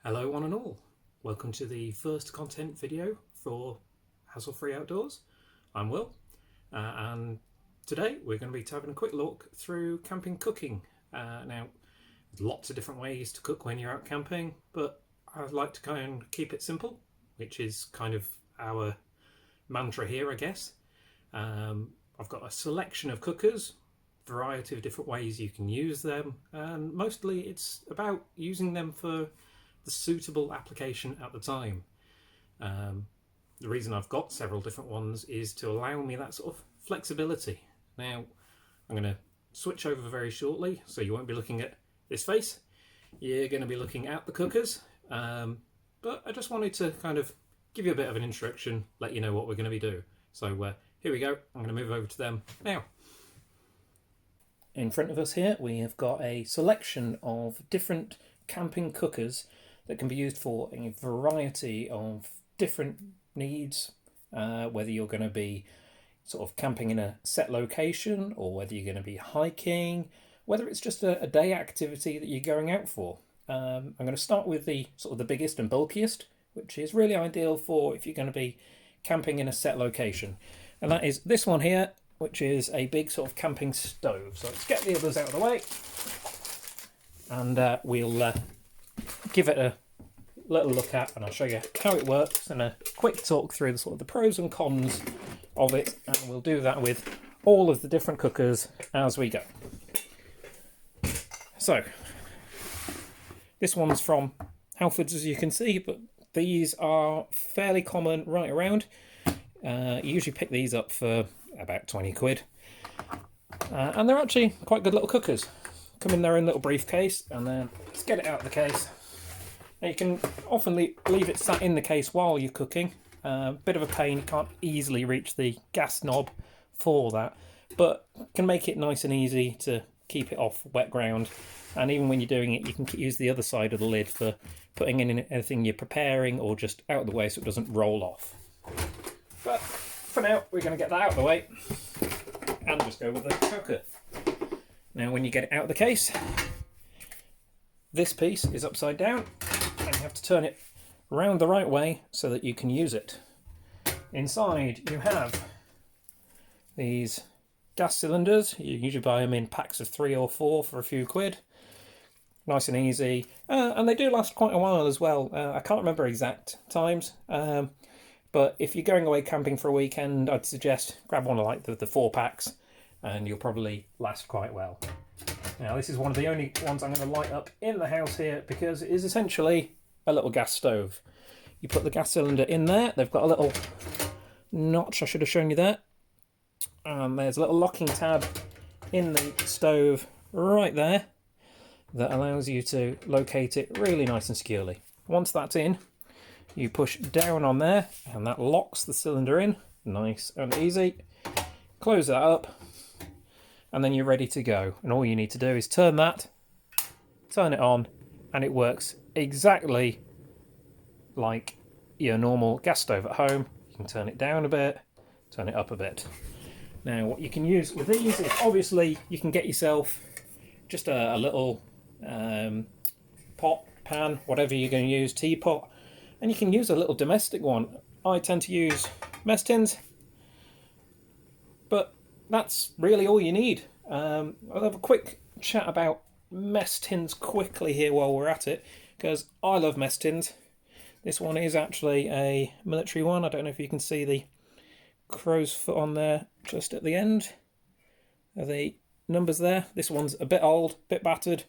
Hello one and all, welcome to the first content video for Hassle Free Outdoors. I'm Will and today we're going to be having a quick look through camping cooking. Now there's lots of different ways to cook when you're out camping, but I'd like to kind of keep it simple, which is kind of our mantra here, I guess. I've got a selection of cookers, variety of different ways you can use them, and mostly it's about using them for the suitable application at the time. The reason I've got several different ones is to allow me that sort of flexibility. Now I'm going to switch over very shortly, so you won't be looking at this face, you're going to be looking at the cookers, but I just wanted to kind of give you a bit of an introduction, let you know what we're going to be doing. So here we go, I'm going to move over to them now. In front of us here we have got a selection of different camping cookers that can be used for a variety of different needs, whether you're going to be sort of camping in a set location or whether you're going to be hiking, whether it's just a day activity that you're going out for. I'm going to start with the sort of the biggest and bulkiest, which is really ideal for if you're going to be camping in a set location, and that is this one here, which is a big sort of camping stove. So let's get the others out of the way and we'll give it a little look at, and I'll show you how it works and a quick talk through the sort of the pros and cons of it, and we'll do that with all of the different cookers as we go. So this one's from Halfords, as you can see, but these are fairly common right around. You usually pick these up for about 20 quid, and they're actually quite good little cookers. Come in their own little briefcase, and then let's get it out of the case. Now you can often leave it sat in the case while you're cooking. Bit of a pain, you can't easily reach the gas knob for that, but can make it nice and easy to keep it off wet ground. And even when you're doing it, you can use the other side of the lid for putting in anything you're preparing or just out of the way so it doesn't roll off. But for now, we're going to get that out of the way and just go with the cooker. Now when you get it out of the case, this piece is upside down and you have to turn it around the right way so that you can use it. Inside you have these gas cylinders. You usually buy them in packs of 3 or 4 for a few quid. Nice and easy, and they do last quite a while as well. I can't remember exact times, but if you're going away camping for a weekend, I'd suggest grab one of like the 4 packs and you'll probably last quite well. Now this is one of the only ones I'm going to light up in the house here because it is essentially a little gas stove. You put the gas cylinder in there, they've got a little notch, I should have shown you that, and there's a little locking tab in the stove right there that allows you to locate it really nice and securely. Once that's in, you push down on there and that locks the cylinder in, nice and easy. Close that up and then you're ready to go, and all you need to do is turn it on, and it works exactly like your normal gas stove at home. You can turn it down a bit, turn it up a bit. Now what you can use with these is obviously you can get yourself just a little pot, pan, whatever you're going to use, teapot, and you can use a little domestic one. I tend to use mess tins, but that's really all you need. I'll have a quick chat about mess tins quickly here while we're at it, because I love mess tins. This one is actually a military one. I don't know if you can see the crow's foot on there just at the end. Are the numbers there? This one's a bit old, bit battered,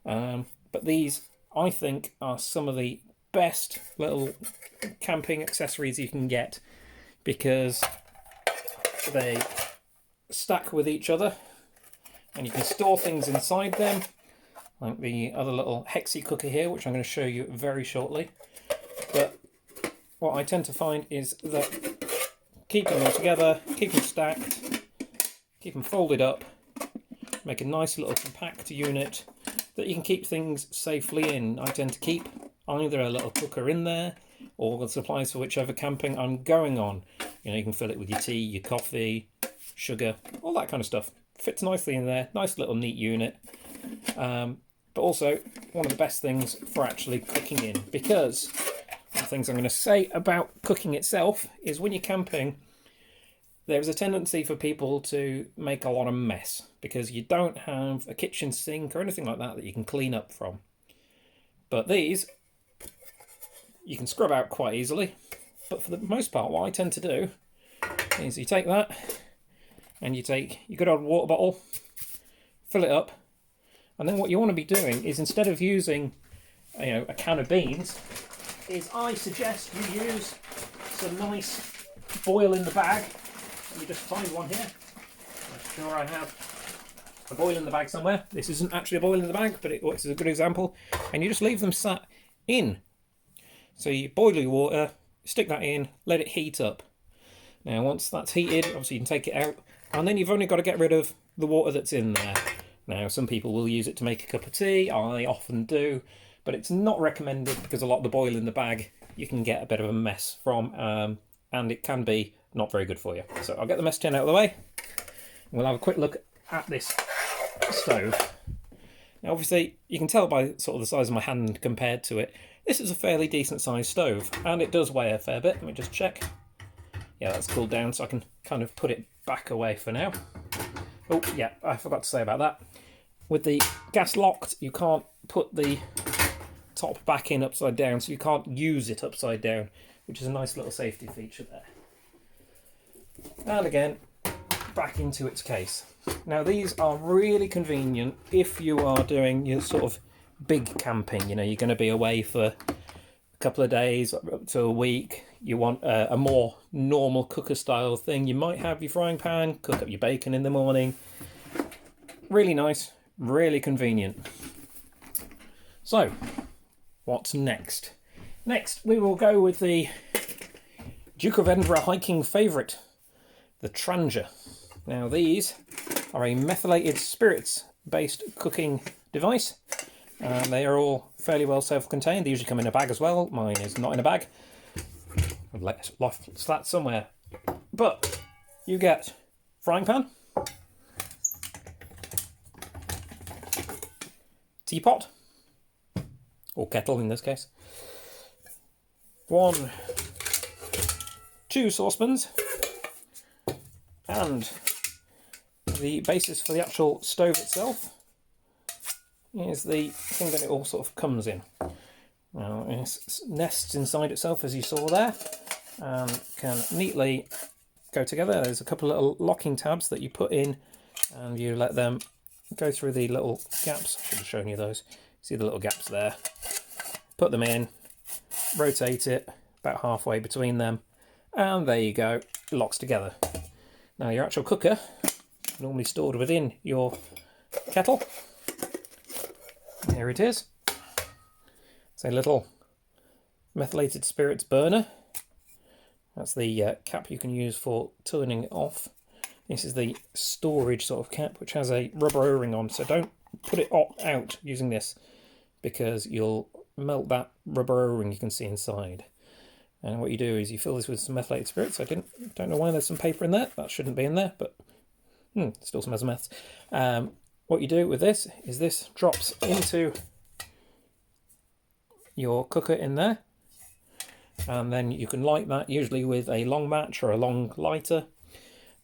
but these I think are some of the best little camping accessories you can get because they stack with each other and you can store things inside them, like the other little Hexi cooker here, which I'm going to show you very shortly. But what I tend to find is that keeping them together, keep them stacked, keep them folded up, make a nice little compact unit that you can keep things safely in. I tend to keep either a little cooker in there or the supplies for whichever camping I'm going on. You know, you can fill it with your tea, your coffee, sugar, all that kind of stuff. Fits nicely in there, nice little neat unit. but also one of the best things for actually cooking in, because one of the things I'm going to say about cooking itself is when you're camping, there's a tendency for people to make a lot of mess because you don't have a kitchen sink or anything like that that you can clean up from. But these, you can scrub out quite easily. But for the most part, what I tend to do is you take that and you take your good old water bottle, fill it up, and then what you want to be doing is, instead of using a can of beans, is I suggest you use some nice boil in the bag. Let me just find one here. I'm sure I have a boil in the bag somewhere. This isn't actually a boil in the bag, but it works as a good example. And you just leave them sat in. So you boil your water, stick that in, let it heat up. Now once that's heated, obviously you can take it out, and then you've only got to get rid of the water that's in there. Now some people will use it to make a cup of tea, I often do, but it's not recommended because a lot of the boil in the bag you can get a bit of a mess from, and it can be not very good for you. So I'll get the mess tin out of the way, and we'll have a quick look at this stove. Now obviously you can tell by sort of the size of my hand compared to it, this is a fairly decent sized stove, and it does weigh a fair bit. Let me just check. Yeah, that's cooled down, so I can kind of put it back away for now. Oh yeah, I forgot to say about that. With the gas locked, you can't put the top back in upside down, so you can't use it upside down, which is a nice little safety feature there. And again, back into its case. Now these are really convenient if you are doing your sort of big camping. You're going to be away for a couple of days up to a week. You want a more normal cooker style thing. You might have your frying pan, cook up your bacon in the morning. Really nice, really convenient. So, what's next? Next, we will go with the Duke of Edinburgh hiking favourite, the Trangia. Now, these are a methylated spirits based cooking device. They are all fairly well self-contained. They usually come in a bag as well. Mine is not in a bag. I've left that somewhere. But you get frying pan, teapot, or kettle in this case, 2 saucepans, and the basis for the actual stove itself is the thing that it all sort of comes in. Now it nests inside itself, as you saw there, and can neatly go together. There's a couple of little locking tabs that you put in, and you let them go through the little gaps. I should have shown you those. See the little gaps there. Put them in, rotate it about halfway between them, and there you go, it locks together. Now your actual cooker, normally stored within your kettle. Here it is. It's a little methylated spirits burner. That's the cap you can use for turning it off. This is the storage sort of cap, which has a rubber O-ring on, so don't put it out using this, because you'll melt that rubber O-ring you can see inside. And what you do is you fill this with some methylated spirits. I don't know why there's some paper in there. That shouldn't be in there, but still smells of meth. What you do with this is this drops into your cooker in there, and then you can light that usually with a long match or a long lighter.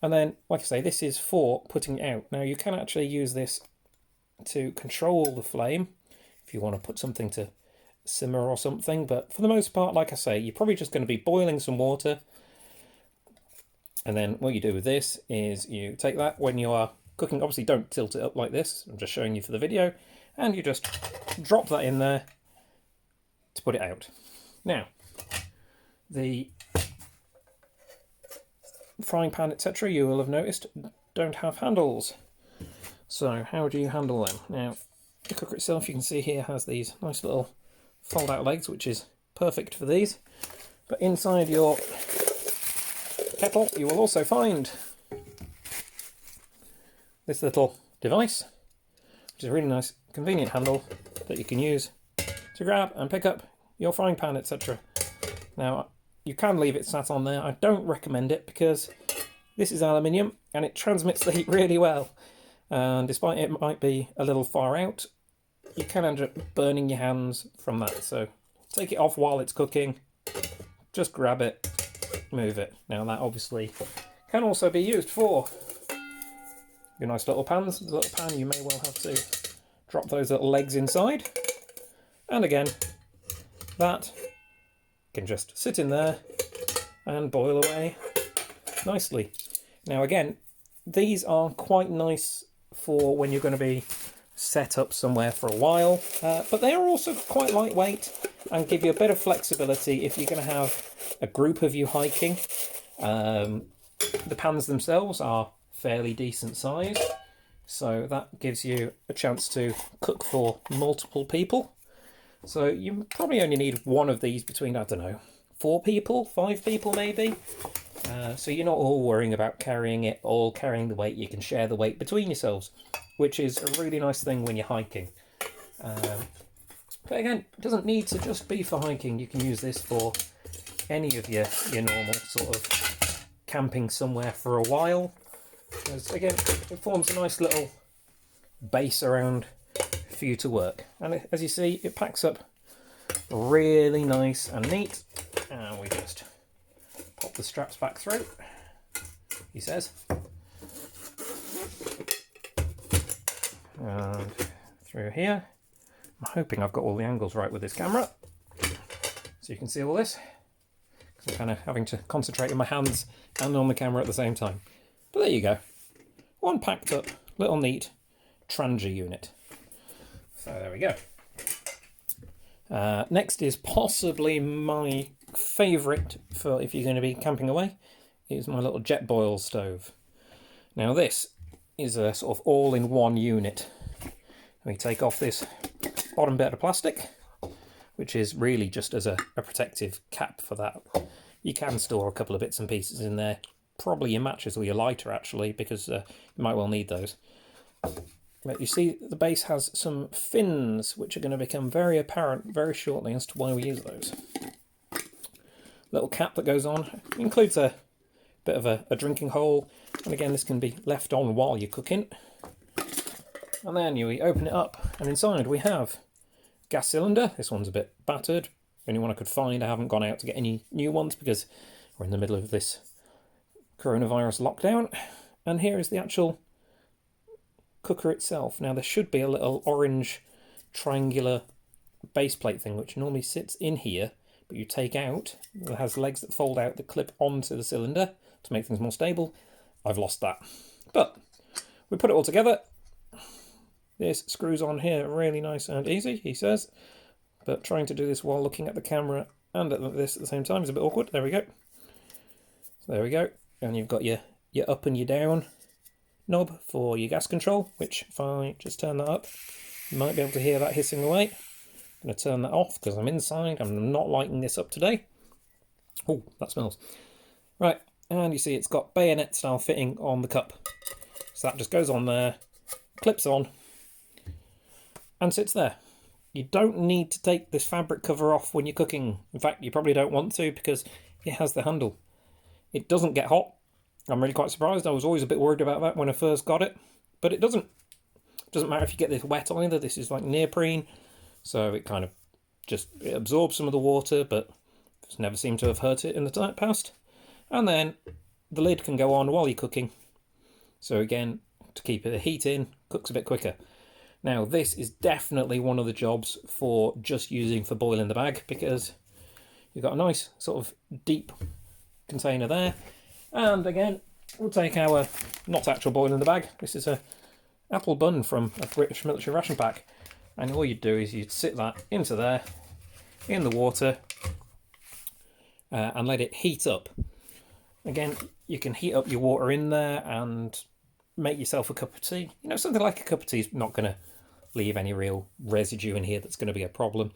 And then, like I say, this is for putting it out. Now you can actually use this to control the flame if you want to put something to simmer or something, but for the most part, like I say, you're probably just going to be boiling some water. And then what you do with this is you take that when you are cooking. Obviously don't tilt it up like this, I'm just showing you for the video, and you just drop that in there to put it out. Now the frying pan, etc., you will have noticed don't have handles. So how do you handle them? Now the cooker itself, you can see here, has these nice little fold out legs, which is perfect for these. But inside your kettle you will also find this little device, which is a really nice convenient handle that you can use to grab and pick up your frying pan, etc. Now you can leave it sat on there. I don't recommend it because this is aluminium and it transmits the heat really well, and despite it might be a little far out, you can end up burning your hands from that. So take it off while it's cooking, just grab it, move it. Now that obviously can also be used for your nice little pans. The little pan, you may well have to drop those little legs inside. And again, that can just sit in there and boil away nicely. Now again, these are quite nice for when you're going to be set up somewhere for a while, but they are also quite lightweight and give you a bit of flexibility if you're going to have a group of you hiking. The pans themselves are fairly decent size, so that gives you a chance to cook for multiple people. So you probably only need one of these between, I don't know, 4 people, 5 people maybe. So you're not all worrying about carrying it, all carrying the weight. You can share the weight between yourselves, which is a really nice thing when you're hiking. But again, it doesn't need to just be for hiking. You can use this for any of your normal sort of camping somewhere for a while. Because again, it forms a nice little base around for you to work. And as you see, it packs up really nice and neat. And we just pop the straps back through, he says. And through here. I'm hoping I've got all the angles right with this camera, so you can see all this. I'm kind of having to concentrate in my hands and on the camera at the same time. But there you go. One packed up, little neat Trangia unit. So there we go. Next is possibly my favourite for if you're going to be camping away, is my little Jetboil stove. Now this is a sort of all-in-one unit. We take off this bottom bit of plastic, which is really just as a protective cap for that. You can store a couple of bits and pieces in there, probably your matches or your lighter actually, because you might well need those. But you see the base has some fins which are going to become very apparent very shortly as to why we use those. Little cap that goes on, includes a bit of a drinking hole, and again this can be left on while you're cooking. And then you open it up, and inside we have gas cylinder. This one's a bit battered, only one I could find. I haven't gone out to get any new ones because we're in the middle of this coronavirus lockdown. And here is the actual cooker itself. Now there should be a little orange triangular base plate thing which normally sits in here, but you take out. It has legs that fold out that clip onto the cylinder to make things more stable. I've lost that, but we put it all together. This screws on here really nice and easy, he says, but trying to do this while looking at the camera and at this at the same time is a bit awkward. There we go. So there we go, and you've got your up and your down knob for your gas control, which if I just turn that up, you might be able to hear that hissing away. I'm going to turn that off because I'm inside. I'm not lighting this up today. Oh, that smells. Right, and you see it's got bayonet style fitting on the cup. So that just goes on there, clips on, and sits there. You don't need to take this fabric cover off when you're cooking. In fact, you probably don't want to because it has the handle. It doesn't get hot. I'm really quite surprised. I was always a bit worried about that when I first got it, but it doesn't. It doesn't matter if you get this wet either. This is like neoprene, so it kind of just it absorbs some of the water, but it's never seemed to have hurt it in the past. And then the lid can go on while you're cooking. So again, to keep the heat in, cooks a bit quicker. Now this is definitely one of the jobs for just using for boiling the bag, because you've got a nice sort of deep container there. And again, we'll take our, not actual boiling the bag, this is a apple bun from a British military ration pack. And all you'd do is you'd sit that into there, in the water, and let it heat up. Again, you can heat up your water in there and make yourself a cup of tea. You know, something like a cup of tea is not going to leave any real residue in here that's going to be a problem.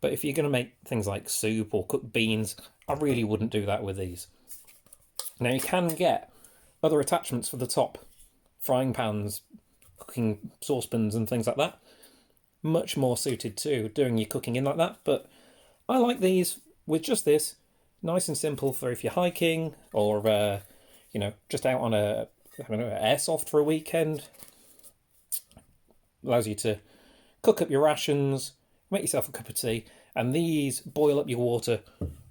But if you're going to make things like soup or cook beans, I really wouldn't do that with these. Now you can get other attachments for the top, frying pans, cooking saucepans and things like that. Much more suited to doing your cooking in like that, but I like these with just this, nice and simple for if you're hiking or you know, just out on a, I don't know, airsoft for a weekend. Allows you to cook up your rations, make yourself a cup of tea, and these boil up your water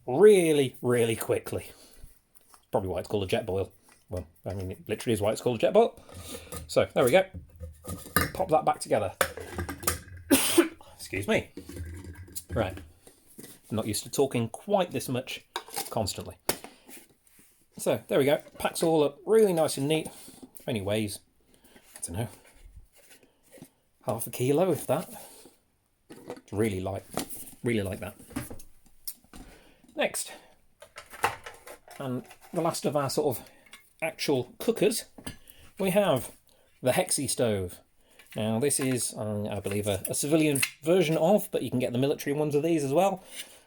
really, really quickly. Probably why it's called a jet boil. Well, I mean, it literally is why it's called a jet boil. So, there we go. Pop that back together. Excuse me. Right. I'm not used to talking quite this much constantly. So, there we go. Packs all up really nice and neat. Only weighs, I don't know, half a kilo, if that. It's really light. Really like that. Next. And the last of our sort of actual cookers, we have the Hexi stove. Now this is, I believe, a civilian version of, but you can get the military ones of these as well.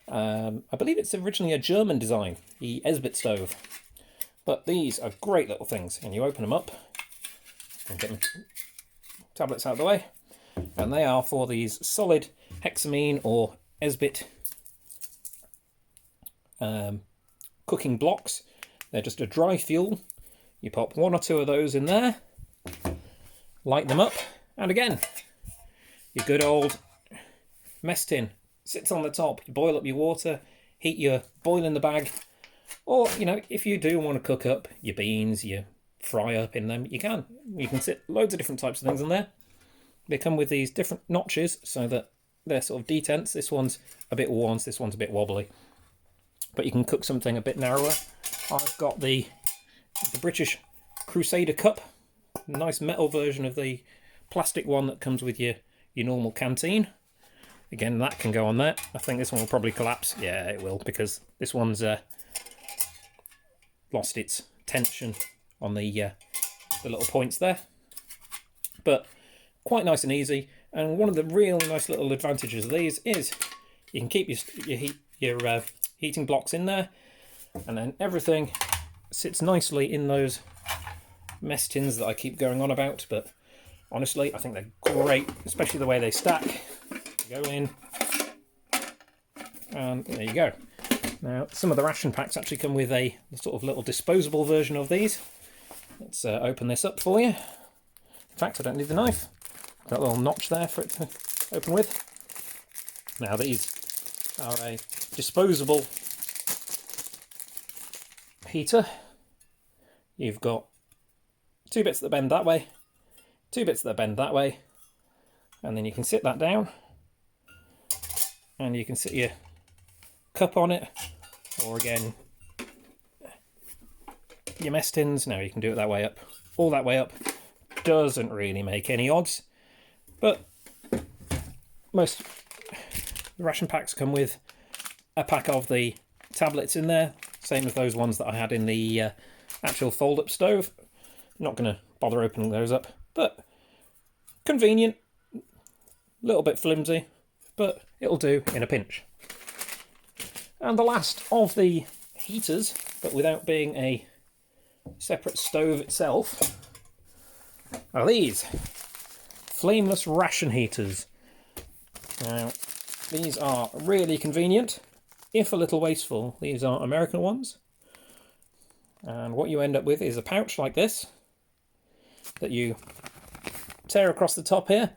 I believe it's originally a German design, the Esbit stove. But these are great little things, and you open them up, and get my tablets out of the way, and they are for these solid hexamine or Esbit cooking blocks. They're just a dry fuel. You pop 1 or 2 of those in there, light them up, and again, your good old mess tin sits on the top. You boil up your water, heat your boil in the bag, or, you know, if you do want to cook up your beans, your fry up in them, you can. You can sit loads of different types of things in there. They come with these different notches so that they're sort of detents. This one's a bit worn, so this one's a bit wobbly. But you can cook something a bit narrower. I've got the British Crusader cup, nice metal version of the plastic one that comes with your normal canteen. Again, that can go on there. I think this one will probably collapse. Yeah, it will, because this one's lost its tension on the little points there. But quite nice and easy. And one of the really nice little advantages of these is you can keep your heating blocks in there, and then everything sits nicely in those mess tins that I keep going on about. But honestly, I think they're great, especially the way they stack. You go in, and there you go. Now, some of the ration packs actually come with a sort of little disposable version of these. Let's open this up for you. In fact, I don't need the knife. Got a little notch there for it to open with. Now, these are a disposable heater. You've got 2 bits that bend that way, 2 bits that bend that way, and then you can sit that down, and you can sit your cup on it, or again, your mess tins. Now you can do it that way up. All that way up doesn't really make any odds, but most ration packs come with a pack of the tablets in there, same as those ones that I had in the actual fold-up stove. Not going to bother opening those up, but convenient, a little bit flimsy, but it'll do in a pinch. And the last of the heaters, but without being a separate stove itself, are these flameless ration heaters. Now, these are really convenient, if a little wasteful. These are American ones. And what you end up with is a pouch like this that you tear across the top here,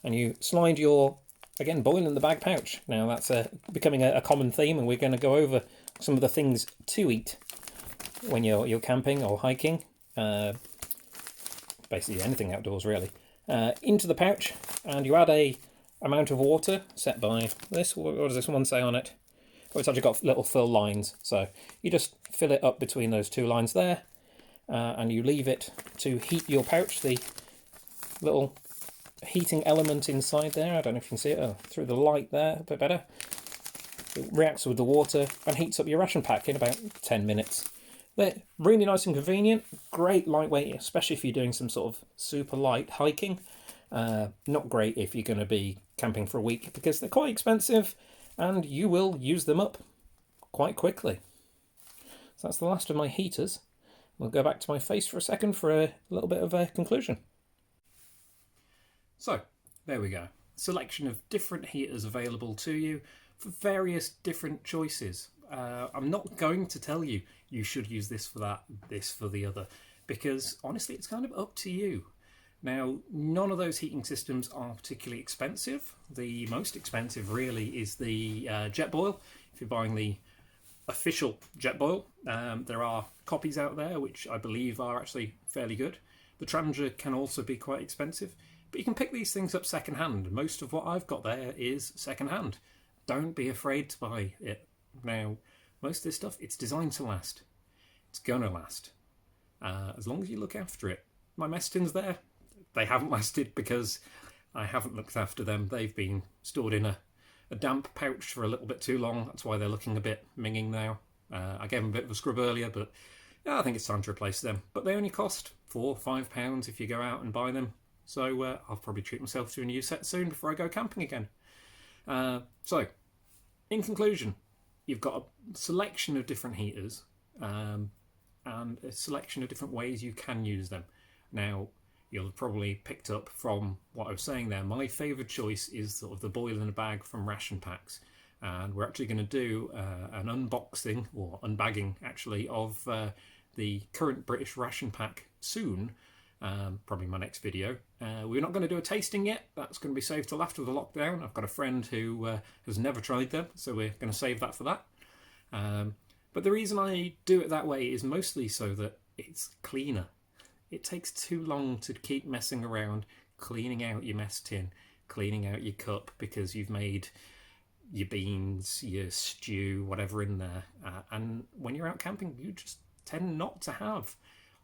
and you slide your, again, boil in the bag pouch. Now that's becoming a common theme, and we're going to go over some of the things to eat when you're camping or hiking. Basically anything outdoors, really. Into the pouch, and you add a amount of water set by this. What does this one say on it? Oh, it's actually got little fill lines, so you just fill it up between those 2 lines there, and you leave it to heat your pouch. The little heating element inside there, I don't know if you can see it, through the light there, a bit better. It reacts with the water and heats up your ration pack in about 10 minutes. They're really nice and convenient, great lightweight, especially if you're doing some sort of super light hiking. Not great if you're going to be camping for a week, because they're quite expensive and you will use them up quite quickly. So that's the last of my heaters. We'll go back to my face for a second for a little bit of a conclusion. So, there we go. Selection of different heaters available to you for various different choices. I'm not going to tell you you should use this for that, this for the other, because honestly it's kind of up to you. Now, none of those heating systems are particularly expensive. The most expensive really is the Jetboil. If you're buying the official Jetboil, there are copies out there which I believe are actually fairly good. The Trangia can also be quite expensive, but you can pick these things up second hand. Most of what I've got there is second hand. Don't be afraid to buy it. Now, most of this stuff, it's designed to last. It's gonna last. As long as you look after it. My mess tins there, they haven't lasted because I haven't looked after them. They've been stored in a damp pouch for a little bit too long. That's why they're looking a bit minging now. I gave them a bit of a scrub earlier, but yeah, I think it's time to replace them. But they only cost £4-5 if you go out and buy them. So I'll probably treat myself to a new set soon before I go camping again. So, in conclusion, you've got a selection of different heaters and a selection of different ways you can use them. Now, you'll have probably picked up from what I was saying there, my favourite choice is sort of the boil in a bag from Ration Packs. And we're actually going to do an unboxing, or unbagging actually, of the current British Ration Pack soon. Probably my next video. We're not going to do a tasting yet. That's going to be saved till after the lockdown. I've got a friend who has never tried them, so we're going to save that for that. But the reason I do it that way is mostly so that it's cleaner. It takes too long to keep messing around, cleaning out your mess tin, cleaning out your cup, because you've made your beans, your stew, whatever in there. And when you're out camping, you just tend not to have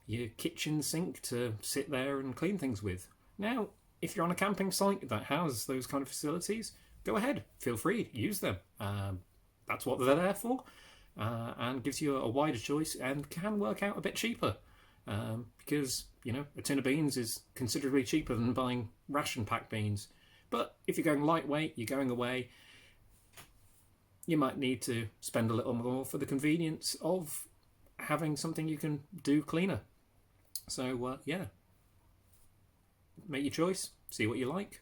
your kitchen sink to sit there and clean things with. Now, if you're on a camping site that has those kind of facilities, go ahead, feel free, use them. That's what they're there for, and gives you a wider choice and can work out a bit cheaper. Because, you know, a tin of beans is considerably cheaper than buying ration pack beans. But if you're going lightweight, you're going away, you might need to spend a little more for the convenience of having something you can do cleaner. So, yeah, make your choice, see what you like.